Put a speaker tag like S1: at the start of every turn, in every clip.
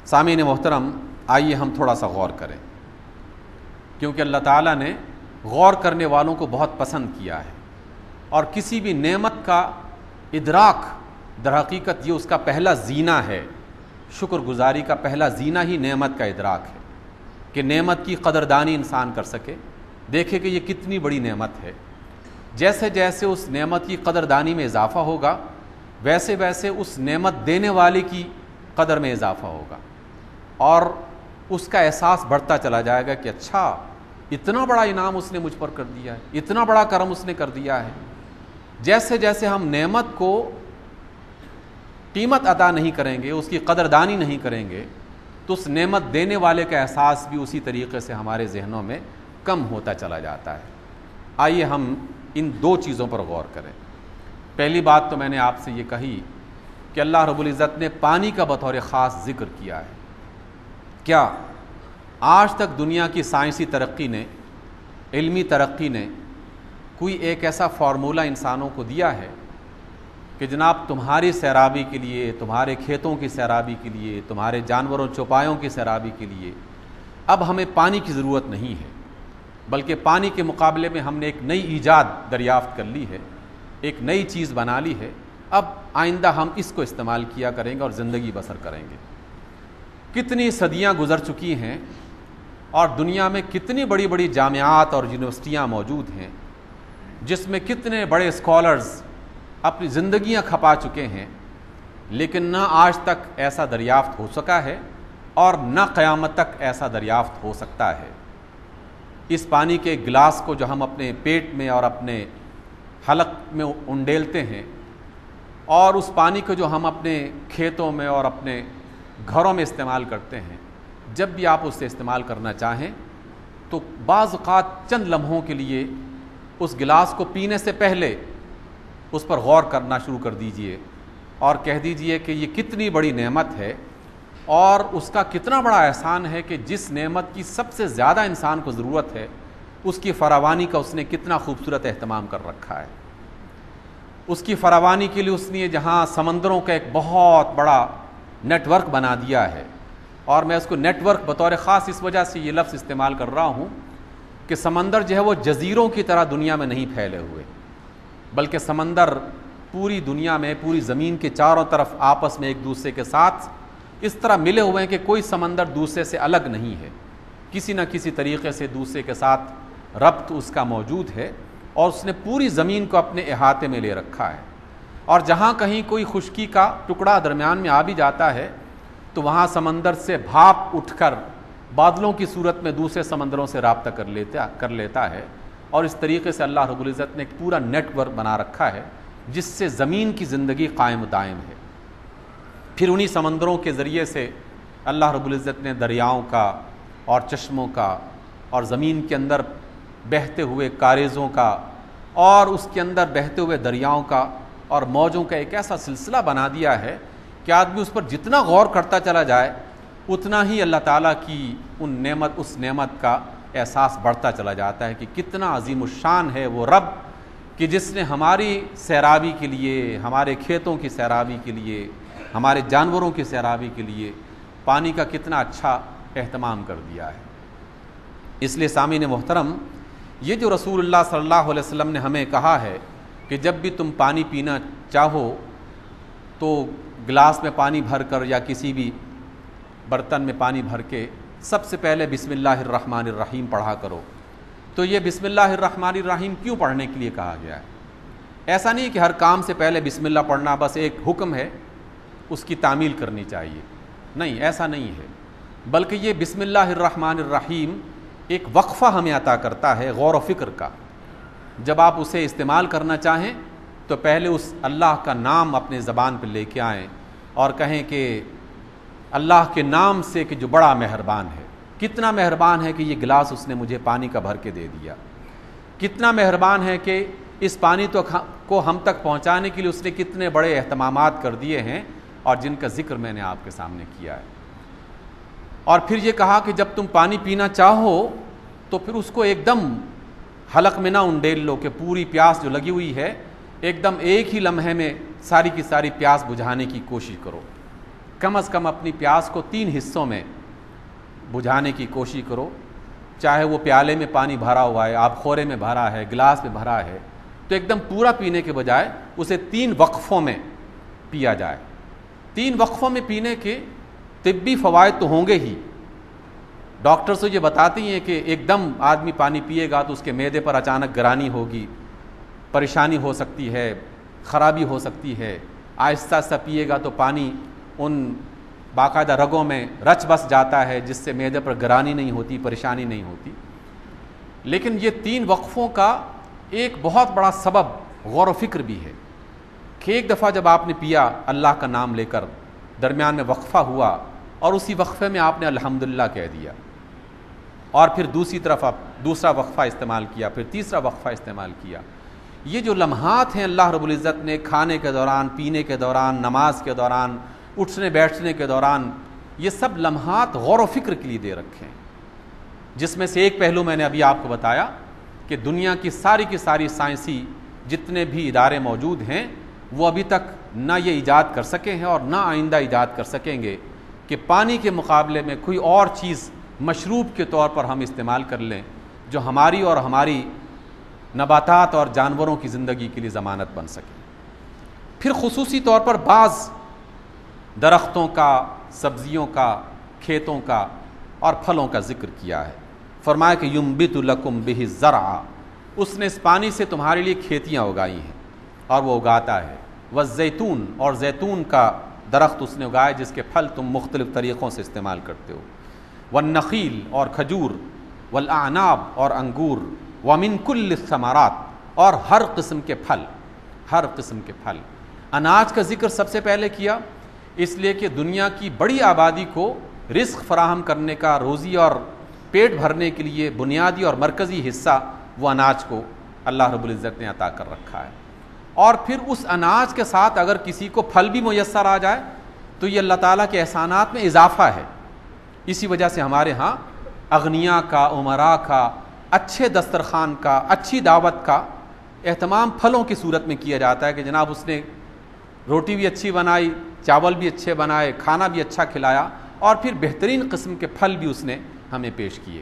S1: سامعین محترم، آئیے ہم تھوڑا سا غور کریں، کیونکہ اللہ تعالیٰ نے غور کرنے والوں کو بہت پسند کیا ہے، اور کسی بھی نعمت کا ادراک در حقیقت یہ اس کا پہلا زینہ ہے۔ شکر گزاری کا پہلا زینہ ہی نعمت کا ادراک ہے، کہ نعمت کی قدردانی انسان کر سکے، دیکھے کہ یہ کتنی بڑی نعمت ہے۔ جیسے جیسے اس نعمت کی قدردانی میں اضافہ ہوگا، ویسے ویسے اس نعمت دینے والے کی قدر میں اضافہ ہوگا، اور اس کا احساس بڑھتا چلا جائے گا کہ اچھا اتنا بڑا انعام اس نے مجھ پر کر دیا ہے، اتنا بڑا کرم اس نے کر دیا ہے۔ جیسے جیسے ہم نعمت کو قیمت عطا نہیں کریں گے، اس کی قدردانی نہیں کریں گے، تو اس نعمت دینے والے کا احساس بھی اسی طریقے سے ہمارے ذہنوں میں کم ہوتا چلا جاتا ہے۔ آئیے ہم ان دو چیزوں پر غور کریں۔ پہلی بات تو میں نے آپ سے یہ کہی کہ اللہ رب العزت نے پانی کا بطور خاص ذکر کیا ہے۔ کیا آج تک دنیا کی سائنسی ترقی نے، علمی ترقی نے کوئی ایک ایسا فارمولہ انسانوں کو دیا ہے کہ جناب تمہاری سیرابی کے لیے، تمہارے کھیتوں کی سیرابی کے لیے، تمہارے جانوروں چوپایوں کی سیرابی کے لیے اب ہمیں پانی کی ضرورت نہیں ہے، بلکہ پانی کے مقابلے میں ہم نے ایک نئی ایجاد دریافت کر لی ہے، ایک نئی چیز بنا لی ہے، اب آئندہ ہم اس کو استعمال کیا کریں گے اور زندگی بسر کریں گے۔ کتنی صدیاں گزر چکی ہیں، اور دنیا میں کتنی بڑی بڑی جامعات اور یونیورسٹیاں موجود ہیں، جس میں کتنے بڑے اسکالرز اپنی زندگیاں کھپا چکے ہیں، لیکن نہ آج تک ایسا دریافت ہو سکا ہے، اور نہ قیامت تک ایسا دریافت ہو سکتا ہے۔ اس پانی کے گلاس کو جو ہم اپنے پیٹ میں اور اپنے حلق میں انڈیلتے ہیں، اور اس پانی کو جو ہم اپنے کھیتوں میں اور اپنے گھروں میں استعمال کرتے ہیں، جب بھی آپ اسے استعمال کرنا چاہیں تو بعض اوقات چند لمحوں کے لیے اس گلاس کو پینے سے پہلے اس پر غور کرنا شروع کر دیجئے، اور کہہ دیجئے کہ یہ کتنی بڑی نعمت ہے، اور اس کا کتنا بڑا احسان ہے کہ جس نعمت کی سب سے زیادہ انسان کو ضرورت ہے، اس کی فراوانی کا اس نے کتنا خوبصورت اہتمام کر رکھا ہے۔ اس کی فراوانی کے لیے اس نے جہاں سمندروں کا ایک بہت بڑا نیٹ ورک بنا دیا ہے، اور میں اس کو نیٹ ورک بطور خاص اس وجہ سے یہ لفظ استعمال کر رہا ہوں کہ سمندر جو ہے وہ جزیروں کی طرح دنیا میں نہیں پھیلے ہوئے، بلکہ سمندر پوری دنیا میں، پوری زمین کے چاروں طرف آپس میں ایک دوسرے کے ساتھ اس طرح ملے ہوئے ہیں کہ کوئی سمندر دوسرے سے الگ نہیں ہے، کسی نہ کسی طریقے سے دوسرے کے ساتھ ربط اس کا موجود ہے، اور اس نے پوری زمین کو اپنے احاطے میں لے رکھا ہے۔ اور جہاں کہیں کوئی خشکی کا ٹکڑا درمیان میں آ بھی جاتا ہے تو وہاں سمندر سے بھاپ اٹھ کر بادلوں کی صورت میں دوسرے سمندروں سے رابطہ کر لیتا ہے، اور اس طریقے سے اللہ رب العزت نے ایک پورا نیٹ ورک بنا رکھا ہے جس سے زمین کی زندگی قائم دائم ہے۔ پھر انہی سمندروں کے ذریعے سے اللہ رب العزت نے دریاؤں کا اور چشموں کا اور زمین کے اندر بہتے ہوئے کاریزوں کا اور اس کے اندر بہتے ہوئے دریاؤں کا اور موجوں کا ایک ایسا سلسلہ بنا دیا ہے کہ آدمی اس پر جتنا غور کرتا چلا جائے اتنا ہی اللہ تعالیٰ کی اس نعمت کا احساس بڑھتا چلا جاتا ہے کہ کتنا عظیم الشان ہے وہ رب کہ جس نے ہماری سیرابی کے لیے، ہمارے کھیتوں کی سیرابی کے لیے، ہمارے جانوروں کی سیرابی کے لیے پانی کا کتنا اچھا اہتمام کر دیا ہے۔ اس لیے سامعین محترم، یہ جو رسول اللہ صلی اللہ علیہ وسلم نے ہمیں کہا ہے کہ جب بھی تم پانی پینا چاہو تو گلاس میں پانی بھر کر یا کسی بھی برتن میں پانی بھر کے سب سے پہلے بسم اللہ الرحمن الرحیم پڑھا کرو، تو یہ بسم اللہ الرحمن الرحیم کیوں پڑھنے کے لیے کہا گیا ہے؟ ایسا نہیں کہ ہر کام سے پہلے بسم اللہ پڑھنا بس ایک حکم ہے، اس کی تعمیل کرنی چاہیے، نہیں، ایسا نہیں ہے، بلکہ یہ بسم اللہ الرحمن الرحیم ایک وقفہ ہمیں عطا کرتا ہے غور و فکر کا۔ جب آپ اسے استعمال کرنا چاہیں تو پہلے اس اللہ کا نام اپنے زبان پہ لے کے آئیں اور کہیں کہ اللہ کے نام سے کہ جو بڑا مہربان ہے، کتنا مہربان ہے کہ یہ گلاس اس نے مجھے پانی کا بھر کے دے دیا، کتنا مہربان ہے کہ اس پانی کو ہم تک پہنچانے کے لیے اس نے کتنے بڑے اہتمامات کر دیے ہیں، اور جن کا ذکر میں نے آپ کے سامنے کیا ہے۔ اور پھر یہ کہا کہ جب تم پانی پینا چاہو تو پھر اس کو ایک دم حلق میں نہ انڈیل لو کہ پوری پیاس جو لگی ہوئی ہے ایک دم ایک ہی لمحے میں ساری کی ساری پیاس بجھانے کی کوشش کرو، کم از کم اپنی پیاس کو 3 حصوں میں بجھانے کی کوشش کرو. چاہے وہ پیالے میں پانی بھرا ہوا ہے, آب خورے میں بھرا ہے, گلاس میں بھرا ہے, تو ایک دم پورا پینے کے بجائے اسے 3 وقفوں میں پیا جائے. 3 وقفوں میں پینے کے طبی فوائد تو ہوں گے ہی. ڈاکٹرز تو یہ بتاتی ہیں کہ ایک دم آدمی پانی پیے گا تو اس کے معدے پر اچانک گرانی ہوگی, پریشانی ہو سکتی ہے, خرابی ہو سکتی ہے. آہستہ آہستہ پیے گا تو پانی ان باقاعدہ رگوں میں رچ بس جاتا ہے, جس سے معدے پر گرانی نہیں ہوتی, پریشانی نہیں ہوتی. لیکن یہ 3 وقفوں کا ایک بہت بڑا سبب غور و فکر بھی ہے کہ ایک دفعہ جب آپ نے پیا اللہ کا نام لے کر, درمیان میں وقفہ ہوا اور اسی وقفے میں آپ نے الحمدللہ کہہ دیا, اور پھر دوسری طرف آپ دوسرا وقفہ استعمال کیا, پھر تیسرا وقفہ استعمال کیا. یہ جو لمحات ہیں اللہ رب العزت نے کھانے کے دوران, پینے کے دوران, نماز کے دوران, اٹھنے بیٹھنے کے دوران, یہ سب لمحات غور و فکر کے لیے دے رکھے ہیں. جس میں سے ایک پہلو میں نے ابھی آپ کو بتایا کہ دنیا کی ساری سائنسی جتنے بھی ادارے موجود ہیں وہ ابھی تک نہ یہ ایجاد کر سکے ہیں اور نہ آئندہ ایجاد کر سکیں گے کہ پانی کے مقابلے میں کوئی اور چیز مشروب کے طور پر ہم استعمال کر لیں جو ہماری اور ہماری نباتات اور جانوروں کی زندگی کے لیے ضمانت بن سکے. پھر خصوصی طور پر بعض درختوں کا, سبزیوں کا, کھیتوں کا اور پھلوں کا ذکر کیا ہے. فرمایا کہ یمبت لکم بہ الزرع, اس نے اس پانی سے تمہارے لیے کھیتیاں اگائی ہیں اور وہ اگاتا ہے. والزیتون, اور زیتون کا درخت اس نے اگایا جس کے پھل تم مختلف طریقوں سے استعمال کرتے ہو. والنخیل, اور کھجور. والاعناب, اور انگور. ومن کل الثمرات, اور ہر قسم کے پھل, ہر قسم کے پھل. اناج کا ذکر سب سے پہلے کیا اس لیے کہ دنیا کی بڑی آبادی کو رزق فراہم کرنے کا, روزی اور پیٹ بھرنے کے لیے بنیادی اور مرکزی حصہ وہ اناج کو اللہ رب العزت نے عطا کر رکھا ہے. اور پھر اس اناج کے ساتھ اگر کسی کو پھل بھی میسر آ جائے تو یہ اللہ تعالیٰ کے احسانات میں اضافہ ہے. اسی وجہ سے ہمارے ہاں اغنیاء کا, امراء کا, اچھے دسترخوان کا, اچھی دعوت کا اہتمام پھلوں کی صورت میں کیا جاتا ہے کہ جناب اس نے روٹی بھی اچھی بنائی, چاول بھی اچھے بنائے, کھانا بھی اچھا کھلایا, اور پھر بہترین قسم کے پھل بھی اس نے ہمیں پیش کیے.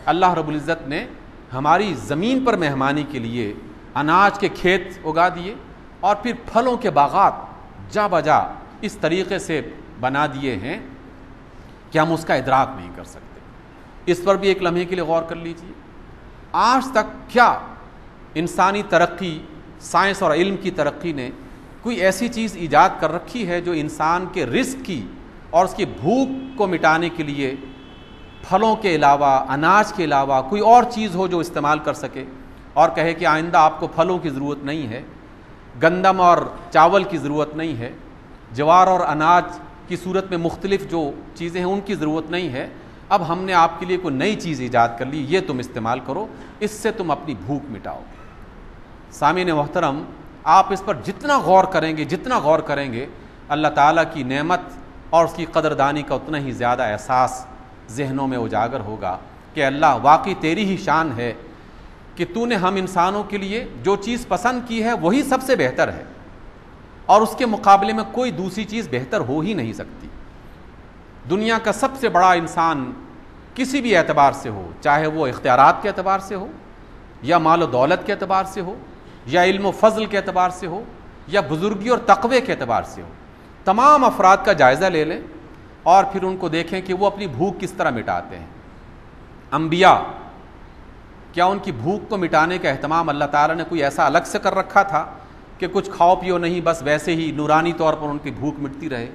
S1: اللہ رب العزت نے ہماری زمین پر مہمانی کے لیے اناج کے کھیت اگا دیے اور پھر پھلوں کے باغات جا بجا اس طریقے سے بنا دیے ہیں کہ ہم اس کا ادراک نہیں کر سکتے. اس پر بھی ایک لمحے کے لیے غور کر لیجیے. آج تک کیا انسانی ترقی, سائنس اور علم کی ترقی نے کوئی ایسی چیز ایجاد کر رکھی ہے جو انسان کے رزق کی اور اس کی بھوک کو مٹانے کے لیے پھلوں کے علاوہ, اناج کے علاوہ کوئی اور چیز ہو جو استعمال کر سکے اور کہے کہ آئندہ آپ کو پھلوں کی ضرورت نہیں ہے, گندم اور چاول کی ضرورت نہیں ہے, جوار اور اناج کی صورت میں مختلف جو چیزیں ہیں ان کی ضرورت نہیں ہے, اب ہم نے آپ کے لیے کوئی نئی چیز ایجاد کر لی, یہ تم استعمال کرو, اس سے تم اپنی بھوک مٹاؤ. سامعین محترم, آپ اس پر جتنا غور کریں گے, جتنا غور کریں گے, اللہ تعالیٰ کی نعمت اور اس کی قدردانی کا اتنا ہی زیادہ احساس ذہنوں میں اجاگر ہوگا کہ اللہ واقعی تیری ہی شان ہے کہ تو نے ہم انسانوں کے لیے جو چیز پسند کی ہے وہی سب سے بہتر ہے اور اس کے مقابلے میں کوئی دوسری چیز بہتر ہو ہی نہیں سکتی. دنیا کا سب سے بڑا انسان کسی بھی اعتبار سے ہو, چاہے وہ اختیارات کے اعتبار سے ہو یا مال و دولت کے اعتبار سے ہو یا علم و فضل کے اعتبار سے ہو یا بزرگی اور تقوی کے اعتبار سے ہو, تمام افراد کا جائزہ لے لیں اور پھر ان کو دیکھیں کہ وہ اپنی بھوک کس طرح مٹاتے ہیں. انبیاء, کیا ان کی بھوک کو مٹانے کا اہتمام اللہ تعالیٰ نے کوئی ایسا الگ سے کر رکھا تھا کہ کچھ کھاؤ پیو نہیں, بس ویسے ہی نورانی طور پر ان کی بھوک مٹتی رہے؟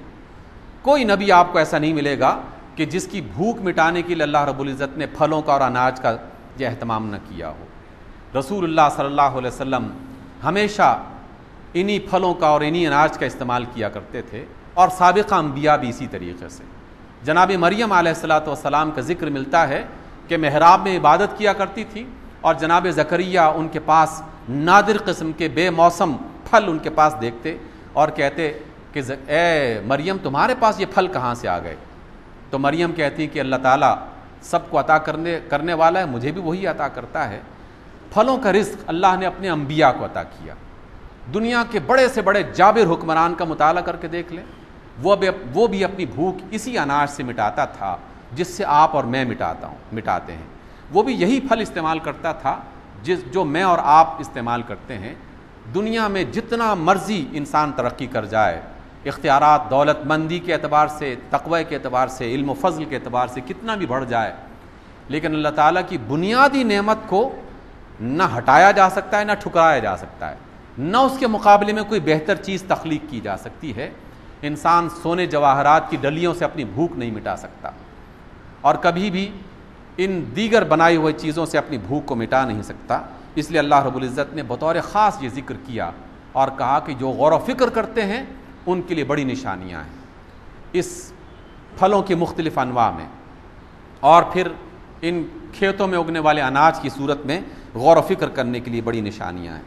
S1: کوئی نبی آپ کو ایسا نہیں ملے گا کہ جس کی بھوک مٹانے کے لیے اللہ رب العزت نے پھلوں کا اور اناج کا یہ اہتمام نہ کیا ہو. رسول اللہ صلی اللہ علیہ وسلم ہمیشہ انہی پھلوں کا اور انہی اناج کا استعمال کیا کرتے تھے اور سابقہ انبیاء بھی اسی طریقے سے. جناب مریم علیہ الصلاۃ والسلام کا ذکر ملتا ہے کہ محراب میں عبادت کیا کرتی تھی اور جناب زکریہ ان کے پاس نادر قسم کے بے موسم پھل ان کے پاس دیکھتے اور کہتے کہ اے مریم تمہارے پاس یہ پھل کہاں سے آ گئے؟ تو مریم کہتی کہ اللہ تعالیٰ سب کو عطا کرنے والا ہے, مجھے بھی وہی عطا کرتا ہے. پھلوں کا رزق اللہ نے اپنے انبیاء کو عطا کیا. دنیا کے بڑے سے بڑے جابر حکمران کا مطالعہ کر کے دیکھ لیں, وہ بھی اپنی بھوک اسی اناج سے مٹاتا تھا جس سے آپ اور میں مٹاتے ہیں. وہ بھی یہی پھل استعمال کرتا تھا جو میں اور آپ استعمال کرتے ہیں. دنیا میں جتنا مرضی انسان ترقی کر جائے، اختیارات، دولت مندی کے اعتبار سے، تقوی کے اعتبار سے، علم و فضل کے اعتبار سے کتنا بھی بڑھ جائے، لیکن اللہ تعالیٰ کی بنیادی نعمت کو نہ ہٹایا جا سکتا ہے، نہ ٹھکرایا جا سکتا ہے، نہ اس کے مقابلے میں کوئی بہتر چیز تخلیق کی جا سکتی ہے. انسان سونے جواہرات کی ڈلیوں سے اپنی بھوک نہیں مٹا سکتا، اور کبھی بھی ان دیگر بنائی ہوئی چیزوں سے اپنی بھوک کو مٹا نہیں سکتا. اس لیے اللہ رب العزت نے بطور خاص یہ ذکر کیا اور کہا کہ جو غور و فکر کرتے ہیں ان کے لیے بڑی نشانیاں ہیں اس پھلوں کی مختلف انواع میں، اور پھر ان کھیتوں میں اگنے والے اناج کی صورت میں غور و فکر کرنے کے لیے بڑی نشانیاں ہیں.